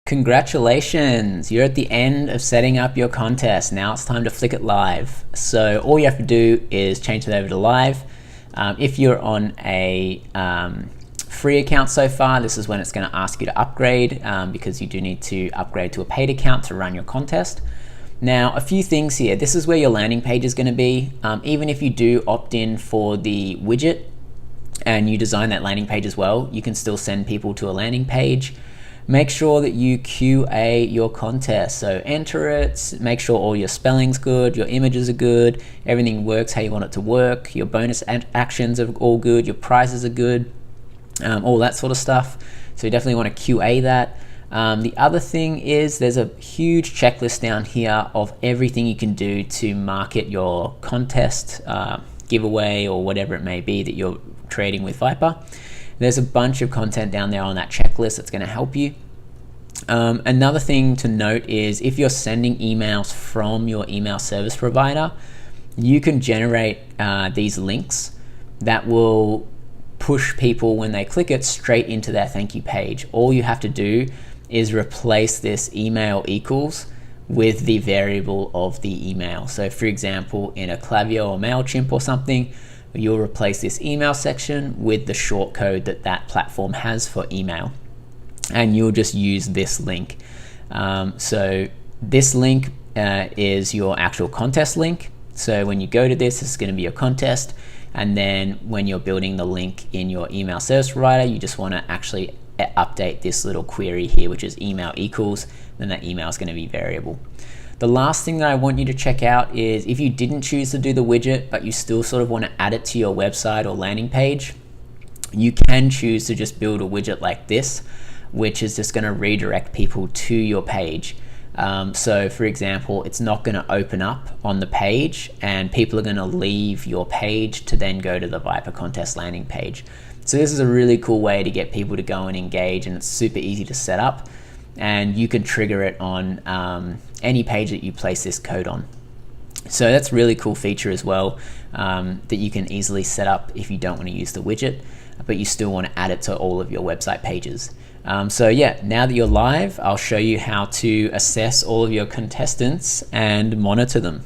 Congratulations, you're at the end of setting up your contest. Now it's time to flick it live. So all you have to do is change it over to live. If you're on a free account so far, this is when it's going to ask you to upgrade because you do need to upgrade to a paid account to run your contest. Now, a few things here. This is where your landing page is going to be. Even if you do opt in for the widget and you design that landing page as well, you can still send people to a landing page. Make sure that you QA your contest. So enter it, make sure all your spelling's good, your images are good, everything works how you want it to work, your bonus actions are all good, your prizes are good, all that sort of stuff. So you definitely want to QA that. The other thing is there's a huge checklist down here of everything you can do to market your contest, giveaway, or whatever it may be that you're creating with VYPER. There's a bunch of content down there on that checklist that's going to help you. Another thing to note is if you're sending emails from your email service provider, you can generate these links that will push people when they click it straight into their thank you page. All you have to do is replace this email equals with the variable of the email. So for example, in a Klaviyo or MailChimp or something, you'll replace this email section with the short code that that platform has for email, and you'll just use this link. So this link is your actual contest link. So when you go to this is going to be your contest, and then when you're building the link in your email service provider, you just want to actually update this little query here, which is email equals, then that email is going to be variable. The last thing that I want you to check out is if you didn't choose to do the widget, but you still sort of want to add it to your website or landing page, you can choose to just build a widget like this, which is just going to redirect people to your page. So for example, it's not going to open up on the page and people are going to leave your page to then go to the VYPER contest landing page. So this is a really cool way to get people to go and engage, and it's super easy to set up, and you can trigger it on any page that you place this code on. So that's a really cool feature as well, that you can easily set up if you don't want to use the widget, but you still want to add it to all of your website pages. So yeah, now that you're live, I'll show you how to assess all of your contestants and monitor them.